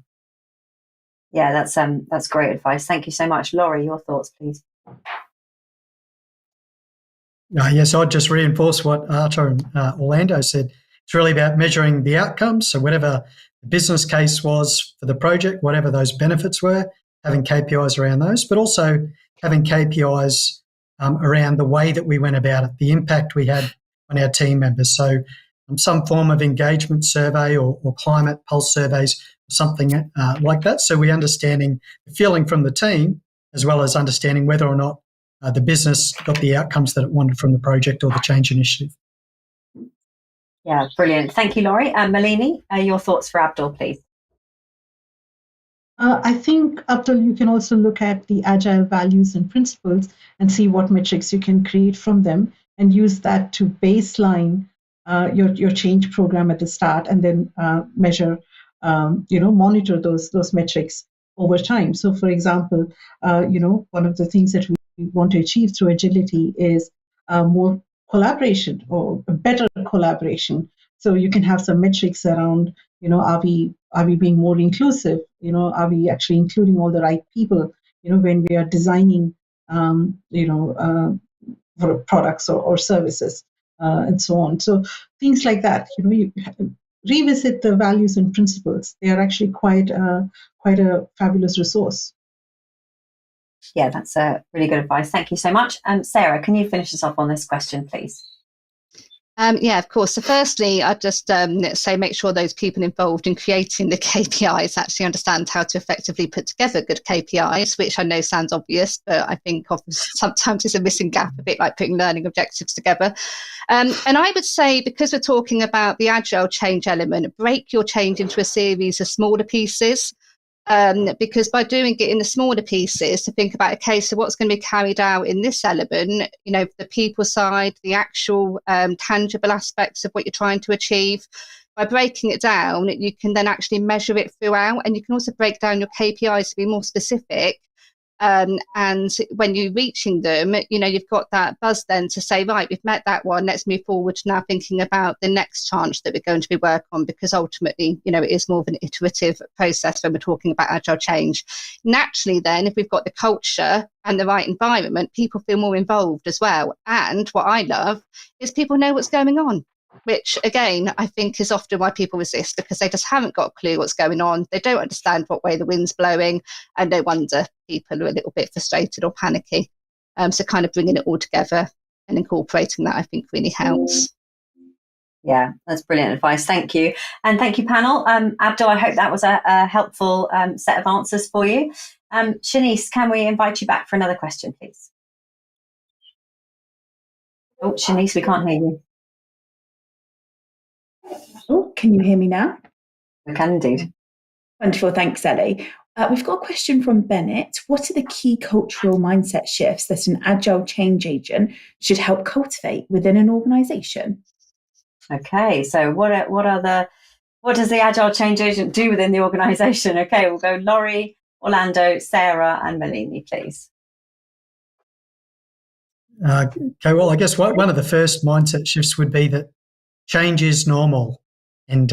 Yeah, that's great advice. Thank you so much, Laurie. Your thoughts, please. Yes, I'd just reinforce what Artur and Orlando said. It's really about measuring the outcomes. So whatever the business case was for the project, whatever those benefits were, having KPIs around those, but also having KPIs around the way that we went about it, the impact we had on our team members. So some form of engagement survey or climate pulse surveys, something like that. So we're understanding the feeling from the team, as well as understanding whether or not the business got the outcomes that it wanted from the project or the change initiative. Yeah, brilliant. Thank you, Laurie. Malini, your thoughts for Abdul, please. I think, Abdul, you can also look at the agile values and principles and see what metrics you can create from them and use that to baseline your change program at the start, and then measure, monitor those metrics over time. So, for example, one of the things that we want to achieve through agility is more collaboration or better collaboration. So you can have some metrics around, are we being more inclusive? Are we actually including all the right people? When we are designing, for products or services, and so on. So things like that. revisit the values and principles. They are actually quite a fabulous resource. Yeah, that's a really good advice. Thank you so much. Sarah, can you finish us off on this question, please? Yeah, of course. So firstly, I'd just say make sure those people involved in creating the KPIs actually understand how to effectively put together good KPIs, which I know sounds obvious, but I think sometimes it's a missing gap, a bit like putting learning objectives together. And I would say, because we're talking about the agile change element, break your change into a series of smaller pieces. Because by doing it in the smaller pieces, to think about, okay, so what's going to be carried out in this element, the people side, the actual tangible aspects of what you're trying to achieve. By breaking it down, you can then actually measure it throughout, and you can also break down your KPIs to be more specific. And when you're reaching them, you've got that buzz then to say, right, we've met that one. Let's move forward to now thinking about the next tranche that we're going to be working on, because ultimately, it is more of an iterative process when we're talking about agile change. Naturally, then, if we've got the culture and the right environment, people feel more involved as well. And what I love is people know what's going on, which, again, I think is often why people resist, because they just haven't got a clue what's going on. They don't understand what way the wind's blowing, and no wonder people are a little bit frustrated or panicky. So kind of bringing it all together and incorporating that, I think, really helps. Yeah, that's brilliant advice. Thank you. And thank you, panel. Abdul, I hope that was a helpful set of answers for you. Shanice, can we invite you back for another question, please? Oh, Shanice, we can't hear you. Oh, can you hear me now? We can indeed. Wonderful, thanks, Ellie. We've got a question from Bennett. What are the key cultural mindset shifts that an agile change agent should help cultivate within an organisation? Okay, so what does the agile change agent do within the organisation? Okay, we'll go Laurie, Orlando, Sarah, and Malini, please. Okay, well, I guess one of the first mindset shifts would be that change is normal, and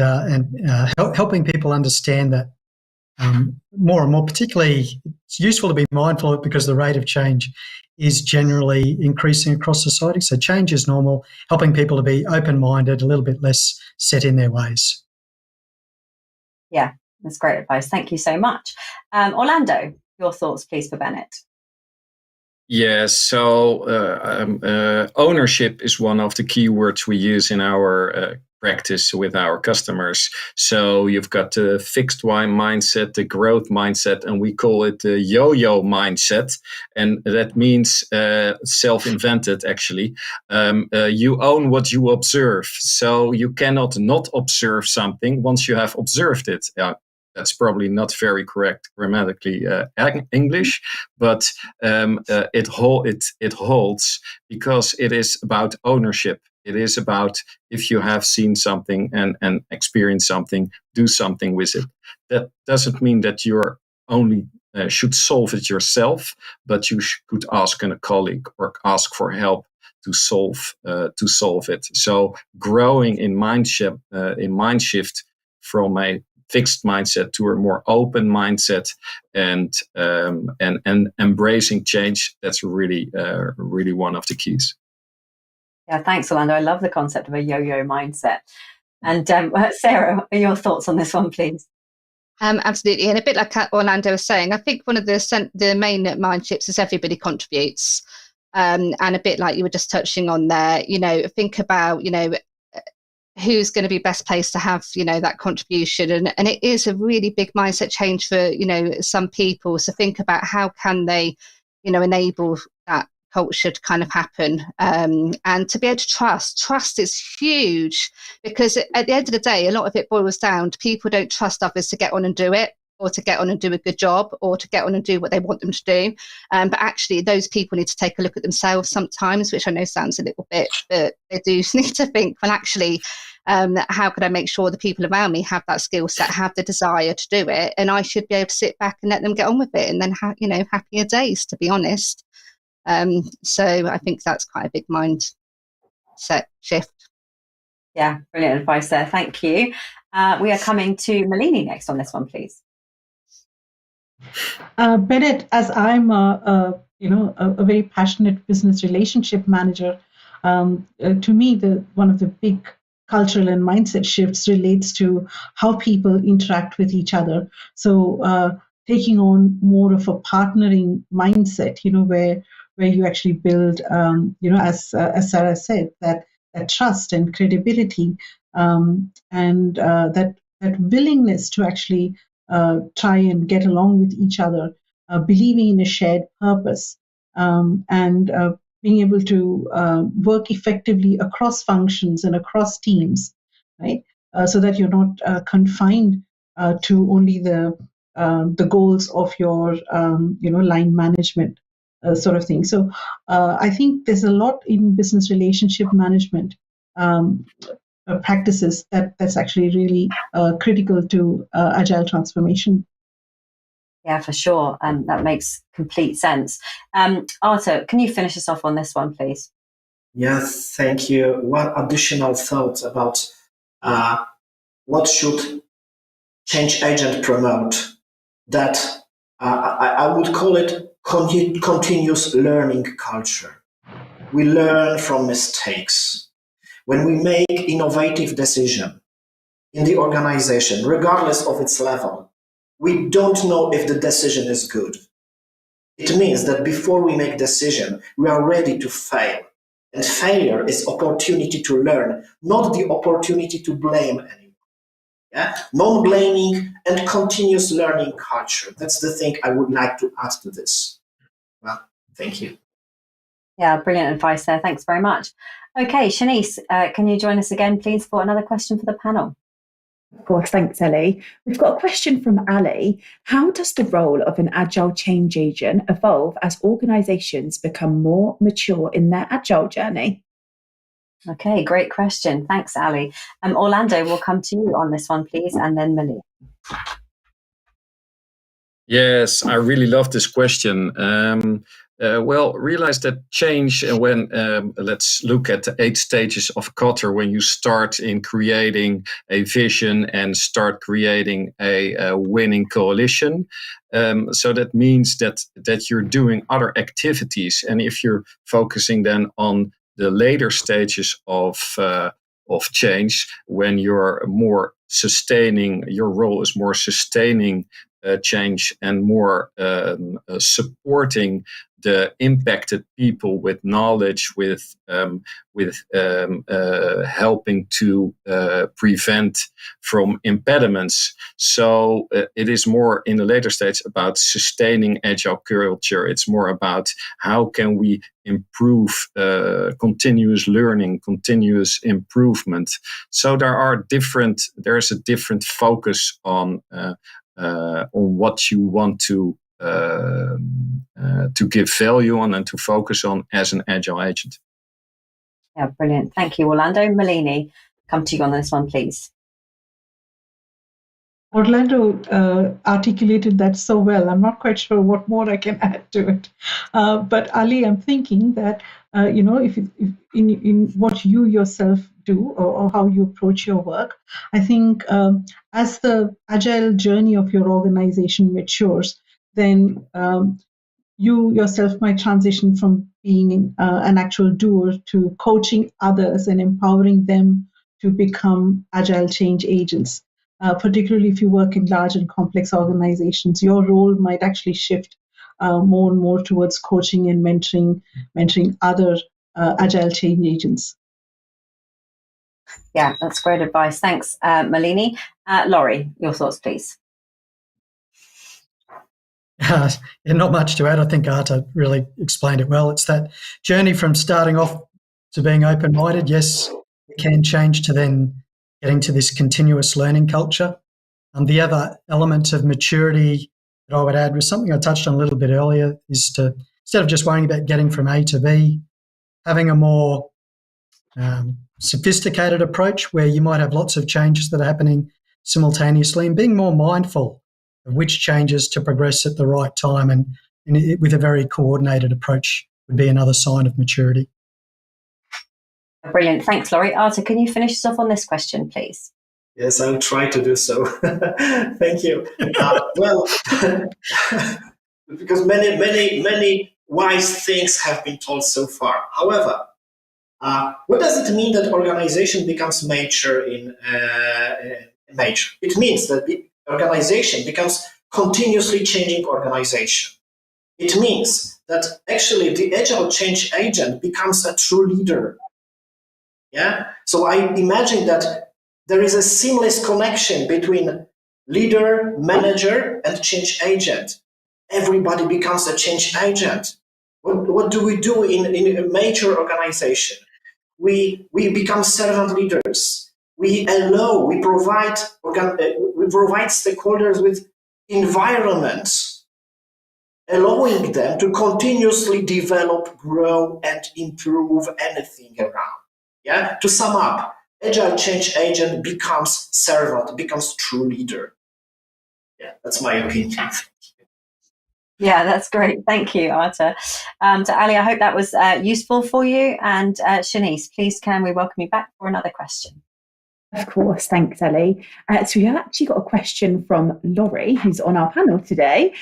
helping people understand that more and more. Particularly, it's useful to be mindful of it because the rate of change is generally increasing across society. So change is normal, helping people to be open-minded, a little bit less set in their ways. Yeah, that's great advice. Thank you so much. Orlando, your thoughts, please, for Bennett. Yeah, so ownership is one of the key words we use in our practice with our customers. So you've got the fixed mindset, the growth mindset, and we call it the yo-yo mindset. And that means self-invented, actually. You own what you observe. So you cannot not observe something once you have observed it. That's probably not very correct grammatically English, but it holds because it is about ownership. It is about, if you have seen something and experienced something, do something with it. That doesn't mean that you're only should solve it yourself, but you could ask a colleague or ask for help to solve it. So growing in mind shift from a fixed mindset to a more open mindset and embracing change. That's really one of the keys. Yeah, thanks, Orlando. I love the concept of a yo-yo mindset. And Sarah, what are your thoughts on this one, please? Absolutely. And a bit like Orlando was saying, I think one of the main mind shifts is everybody contributes. And a bit like you were just touching on there, think about, who's going to be best placed to have, that contribution. And it is a really big mindset change for, some people. So think about how can they, enable that culture to kind of happen. And to be able to trust is huge, because at the end of the day, a lot of it boils down to people don't trust others to get on and do it, or to get on and do a good job, or to get on and do what they want them to do. But actually, those people need to take a look at themselves sometimes, which I know sounds a little bit, but they do need to think, well, actually, how can I make sure the people around me have that skill set, have the desire to do it? And I should be able to sit back and let them get on with it, and then, happier days, to be honest. So I think that's quite a big mindset shift. Yeah, brilliant advice there. Thank you. We are coming to Malini next on this one, please. Bennett, as I'm a very passionate business relationship manager, to me, one of the big cultural and mindset shifts relates to how people interact with each other. So taking on more of a partnering mindset, where you actually build, as Sarah said, that trust and credibility, and that willingness to actually try and get along with each other, believing in a shared purpose, and being able to work effectively across functions and across teams, right? So that you're not confined to only the goals of your line management sort of thing. So I think there's a lot in business relationship management practices that's actually really critical to agile transformation. Yeah, for sure. That makes complete sense. Artur, can you finish us off on this one, please? Yes, thank you. One additional thought about what should change agent promote, that I would call it continuous learning culture. We learn from mistakes. When we make innovative decision in the organization, regardless of its level, we don't know if the decision is good. It means that before we make decision, we are ready to fail. And failure is opportunity to learn, not the opportunity to blame anyone. Yeah? Non-blaming and continuous learning culture. That's the thing I would like to add to this. Well, thank you. Yeah, brilliant advice there. Thanks very much. Okay, Shanice, can you join us again, please, for another question for the panel? Of course, thanks, Ellie. We've got a question from Ellie. How does the role of an Agile Change Agent evolve as organisations become more mature in their Agile journey? Okay, great question. Thanks, Ali. Orlando, we'll come to you on this one, please, and then Malini. Yes, I really love this question. Realize that change, when let's look at the 8 stages of Carpe, when you start in creating a vision and start creating a winning coalition. So that means that you're doing other activities, and if you're focusing then on the later stages of change, when you're more sustaining, your role is more sustaining change and more supporting the impacted people with knowledge, with helping to prevent from impediments. So it is more in the later stage about sustaining agile culture. It's more about how can we improve continuous learning, continuous improvement. So there's a different focus on what you want to give value on and to focus on as an agile agent. Yeah, brilliant. Thank you, Orlando. Malini, come to you on this one, please. Orlando articulated that so well. I'm not quite sure what more I can add to it. But Ali, I'm thinking that if in what you yourself do or how you approach your work, I think as the agile journey of your organization matures, then you yourself might transition from being an actual doer to coaching others and empowering them to become agile change agents. Particularly if you work in large and complex organizations, your role might actually shift more and more towards coaching and mentoring other agile change agents. Yeah, that's great advice. Thanks, Malini. Laurie, your thoughts, please. Not much to add. I think Artur really explained it well. It's that journey from starting off to being open-minded. Yes, it can change to then getting to this continuous learning culture. The other element of maturity that I would add was something I touched on a little bit earlier, is to, instead of just worrying about getting from A to B, having a more sophisticated approach where you might have lots of changes that are happening simultaneously, and being more mindful of which changes to progress at the right time, and with a very coordinated approach would be another sign of maturity. Brilliant. Thanks, Laurie. Artur, can you finish us off on this question, please? Yes, I'll try to do so. Thank you. Because many wise things have been told so far. However, What does it mean that organization becomes mature in mature? It means that the organization becomes continuously changing organization. It means that actually the Agile Change Agent becomes a true leader. Yeah. So I imagine that there is a seamless connection between leader, manager, and change agent. Everybody becomes a change agent. What do we do in a major organization? We become servant leaders. We provide stakeholders with environments, allowing them to continuously develop, grow, and improve anything around. Yeah. To sum up, Agile Change Agent becomes servant, becomes true leader. Yeah, that's my opinion. Yeah, that's great. Thank you, Artur. So Ali, I hope that was useful for you. And Shanice, please can we welcome you back for another question? Of course, thanks, Ellie. So we have actually got a question from Laurie, who's on our panel today.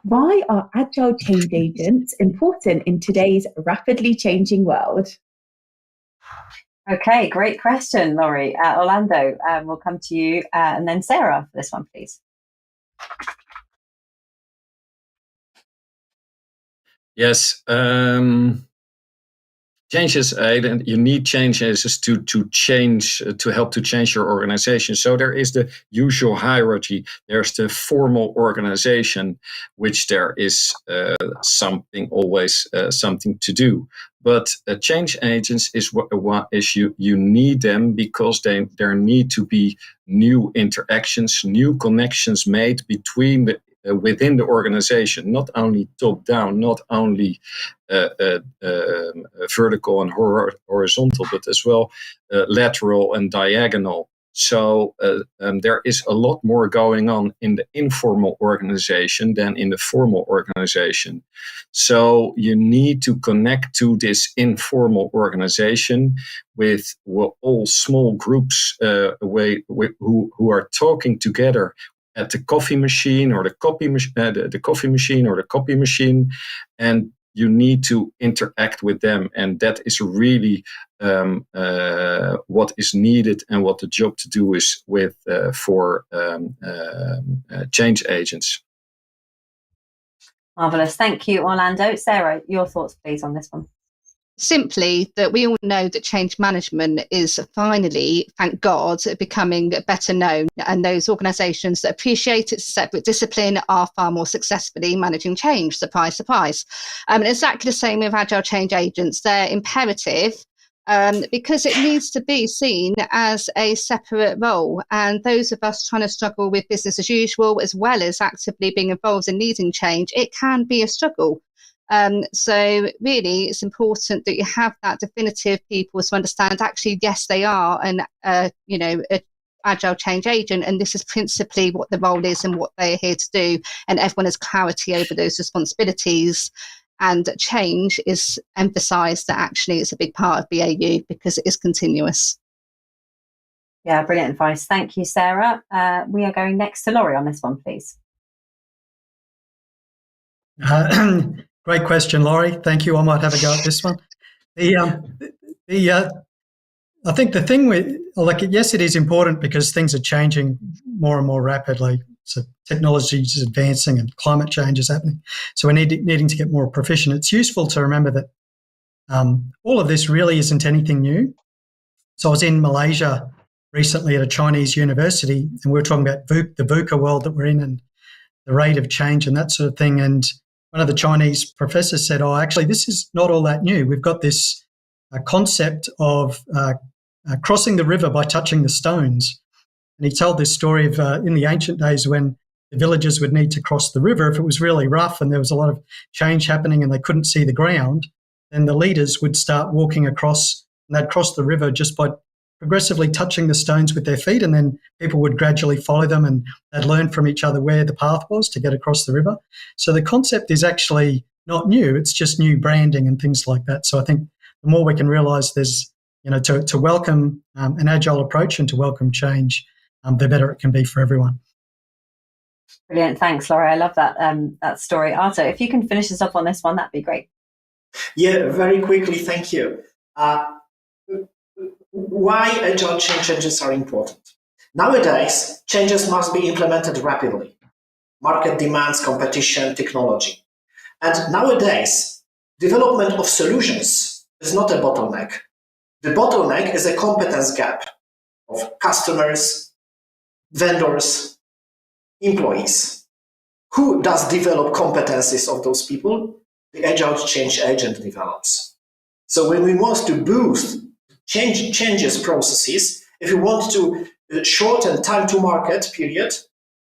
Why are Agile Change Agents important in today's rapidly changing world? Okay, great question, Laurie. Orlando, we'll come to you, and then Sarah for this one, please. Yes, changes. You need changes to change to help to change your organization. So there is the usual hierarchy. There's the formal organization, which there is something to do. But change agents is what is you need them because there need to be new interactions, new connections made between within the organization, not only top down, not only vertical and horizontal, but as well lateral and diagonal. So there is a lot more going on in the informal organization than in the formal organization. So you need to connect to this informal organization with all small groups who are talking together at the coffee machine or the coffee machine or the copy machine, and you need to interact with them, and that is really what is needed and what the job to do is with for change agents. Marvelous, thank you, Orlando. Sarah, your thoughts, please, on this one. Simply that we all know that change management is finally, thank God, becoming better known, and those organisations that appreciate its separate discipline are far more successfully managing change. Surprise, surprise. And exactly the same with Agile Change Agents. They're imperative because it needs to be seen as a separate role. And those of us trying to struggle with business as usual, as well as actively being involved in leading change, it can be a struggle. So really, it's important that you have that definitive people to understand actually, yes, they are an Agile Change Agent, and this is principally what the role is and what they're here to do, and everyone has clarity over those responsibilities. And change is emphasised that actually it's a big part of BAU because it is continuous. Yeah, brilliant advice. Thank you, Sarah. We are going next to Laurie on this one, please. Great question, Laurie. Thank you. I might have a go at this one. I think the thing yes, it is important because things are changing more and more rapidly. So technology is advancing and climate change is happening. So we're needing to get more proficient. It's useful to remember that all of this really isn't anything new. So I was in Malaysia recently at a Chinese university, and we were talking about the VUCA world that we're in and the rate of change and that sort of thing. And one of the Chinese professors said, actually, this is not all that new. We've got this concept of crossing the river by touching the stones. And he told this story of in the ancient days when the villagers would need to cross the river. If it was really rough and there was a lot of change happening and they couldn't see the ground, then the leaders would start walking across, and they'd cross the river just by progressively touching the stones with their feet, and then people would gradually follow them and they'd learn from each other where the path was to get across the river. So the concept is actually not new, it's just new branding and things like that. So I think the more we can realise there's, to welcome an agile approach and to welcome change, the better it can be for everyone. Brilliant, thanks, Laurie. I love that story. Artur, if you can finish us off on this one, that'd be great. Yeah, very quickly, thank you. why agile change agents are important. Nowadays, changes must be implemented rapidly. Market demands, competition, technology. And nowadays, development of solutions is not a bottleneck. The bottleneck is a competence gap of customers, vendors, employees. Who does develop competencies of those people? The Agile Change Agent develops. So when we want to boost changes processes, if we want to shorten time to market period,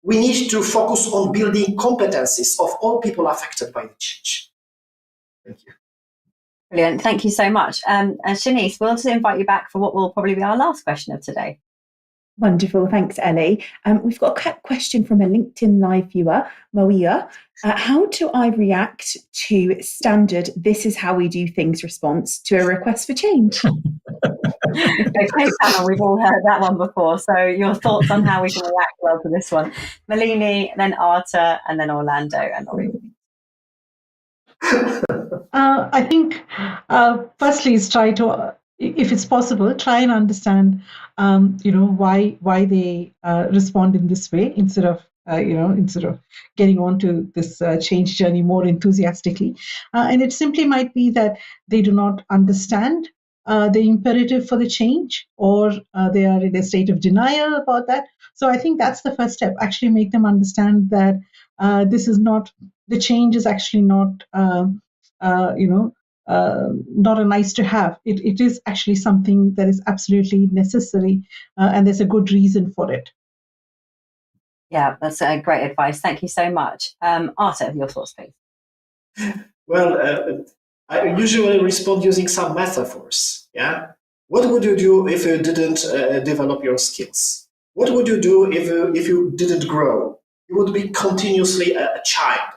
we need to focus on building competencies of all people affected by the change. Thank you. Brilliant. Thank you so much. Shanice, we'll also invite you back for what will probably be our last question of today. Wonderful. Thanks, Ellie. We've got a question from a LinkedIn Live viewer, Moia. How do I react to standard "this is how we do things" response to a request for change? Okay, Panel, we've all heard that one before. So your thoughts on how we can react well to this one. Malini, then Artur, and then Orlando and Laurie. I think, firstly, is try to, if it's possible, try and understand, why they respond in this way instead of getting onto this change journey more enthusiastically. And it simply might be that they do not understand the imperative for the change, or they are in a state of denial about that. So I think that's the first step. Actually, make them understand that this is not, the change is actually not. Not a nice to have. It is actually something that is absolutely necessary, and there's a good reason for it. Yeah, that's great advice. Thank you so much. Artur, your thoughts, please. Well, I usually respond using some metaphors. Yeah, what would you do if you didn't develop your skills? What would you do if you didn't grow? You would be continuously a child.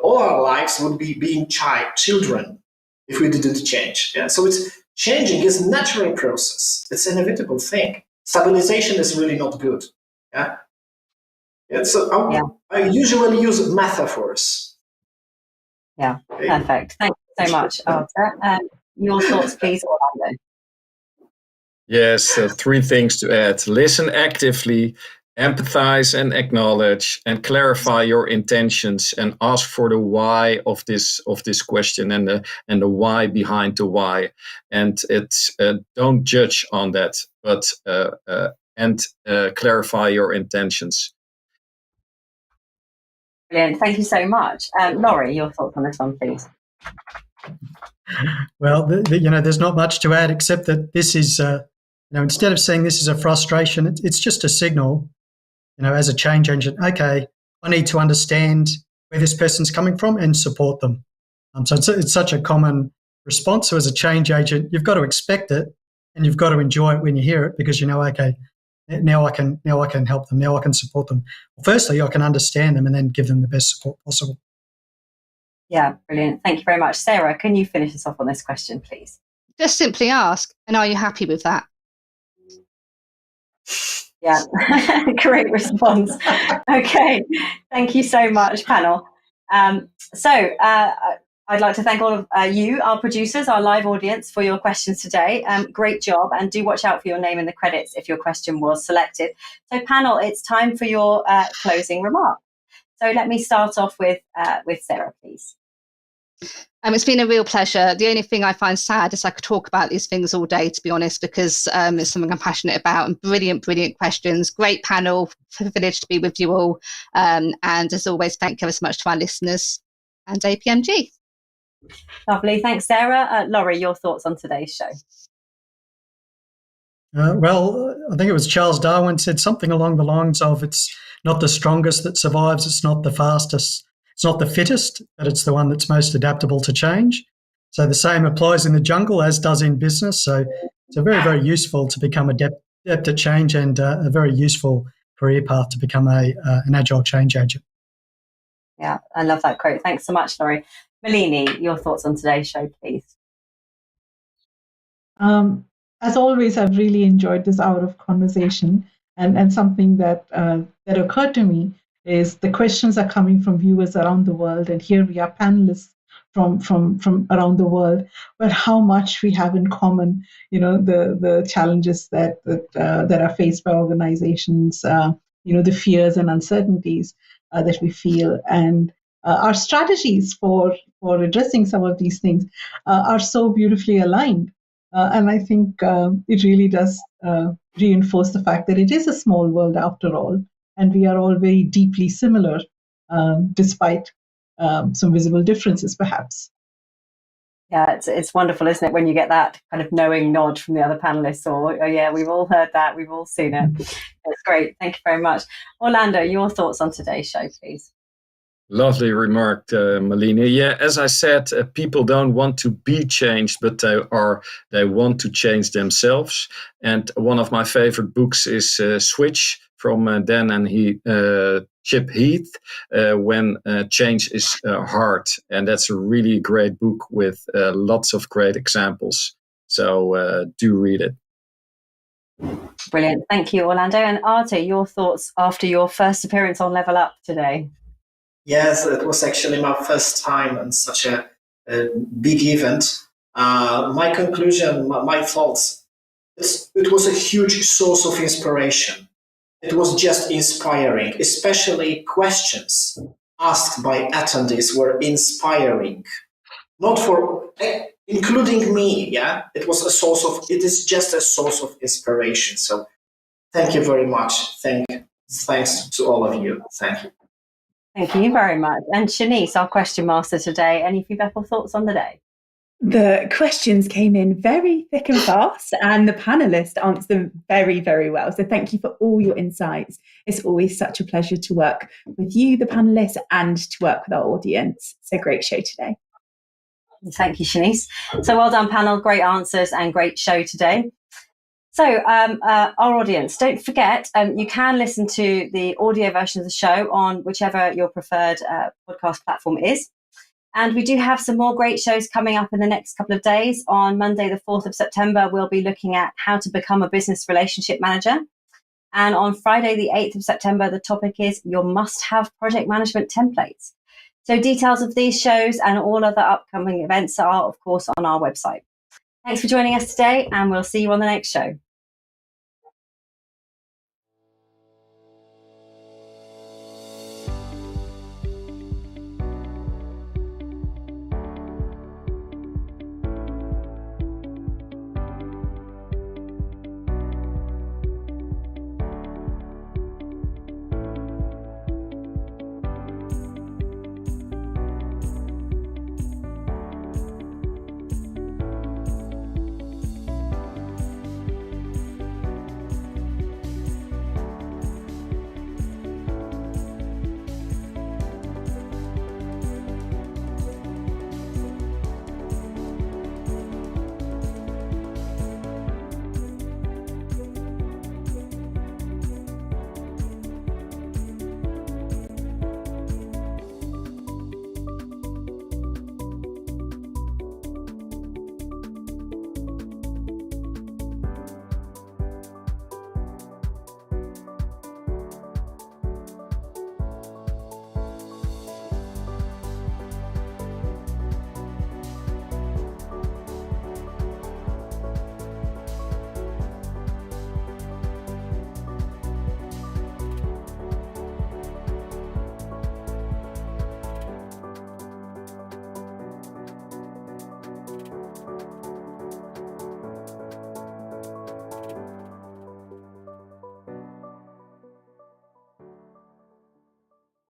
All our lives would be being children if we didn't change. Yeah? So changing is a natural process. It's an inevitable thing. Stabilization is really not good. Yeah. So I usually use metaphors. Yeah, perfect. Thank you so much, Artur. Your thoughts, please, Orlando. Yes, 3 things to add. Listen actively, empathize and acknowledge, and clarify your intentions, and ask for the why of this question and the why behind the why. And it's don't judge on that, but clarify your intentions. Brilliant. Thank you so much. Laurie, your thoughts on this one, please. Well, there's not much to add except that this is, instead of saying this is a frustration, it's just a signal. As a change agent, okay, I need to understand where this person's coming from and support them. So it's such a common response. So as a change agent, you've got to expect it, and you've got to enjoy it when you hear it, because okay, now I can help them. Now I can support them. Well, firstly, I can understand them and then give them the best support possible. Yeah, brilliant. Thank you very much. Sarah, can you finish us off on this question, please? Just simply ask, and are you happy with that? Yeah, great response. Okay, thank you so much, panel. I'd like to thank all of you, our producers, our live audience, for your questions today. Great job, and do watch out for your name in the credits if your question was selected. So panel, it's time for your closing remarks. So let me start off with Sarah, please. It's been a real pleasure. The only thing I find sad is I could talk about these things all day, to be honest, because it's something I'm passionate about, and brilliant questions. Great panel, privileged to be with you all. And as always, thank you ever so much to our listeners and APMG. Lovely. Thanks, Sarah. Laurie, your thoughts on today's show? Well, I think it was Charles Darwin said something along the lines of, it's not the strongest that survives, it's not the fastest, it's not the fittest, but it's the one that's most adaptable to change. So the same applies in the jungle as does in business. So it's a very, very useful to become adept at change, and a very useful career path to become an agile change agent. Yeah, I love that quote. Thanks so much, Laurie. Malini, your thoughts on today's show, please. As always, I've really enjoyed this hour of conversation, and something that occurred to me is the questions are coming from viewers around the world, and here we are panelists from around the world, but how much we have in common. The challenges that are faced by organizations, the fears and uncertainties that we feel, and our strategies for addressing some of these things are so beautifully aligned. And I think it really does reinforce the fact that it is a small world after all, and we are all very deeply similar, despite some visible differences, perhaps. Yeah, it's wonderful, isn't it, when you get that kind of knowing nod from the other panelists, or, oh yeah, we've all heard that, we've all seen it. It's great. Thank you very much. Orlando, your thoughts on today's show, please. Lovely remark, Malini. Yeah, as I said, people don't want to be changed, but they want to change themselves. And one of my favorite books is Switch from Dan and Chip Heath, when change is hard. And that's a really great book with lots of great examples. So do read it. Brilliant. Thank you, Orlando. And Artur, your thoughts after your first appearance on Level Up today? Yes, it was actually my first time in such a big event. My conclusion, my thoughts, it was a huge source of inspiration. It was just inspiring, especially questions asked by attendees were inspiring. Not for, including me, yeah? It is just a source of inspiration. So thank you very much. Thanks to all of you. Thank you. Thank you very much. And Shanice, our question master today, any feedback or thoughts on the day? The questions came in very thick and fast, and the panelists answered them very, very well. So thank you for all your insights. It's always such a pleasure to work with you, the panelists, and to work with our audience. It's a great show today. Thank you, Shanice. So well done, panel. Great answers and great show today. So our audience, don't forget, you can listen to the audio version of the show on whichever your preferred podcast platform is. And we do have some more great shows coming up in the next couple of days. On Monday, the 4th of September, we'll be looking at how to become a business relationship manager. And on Friday, the 8th of September, the topic is your must-have project management templates. So details of these shows and all other upcoming events are, of course, on our website. Thanks for joining us today, and we'll see you on the next show.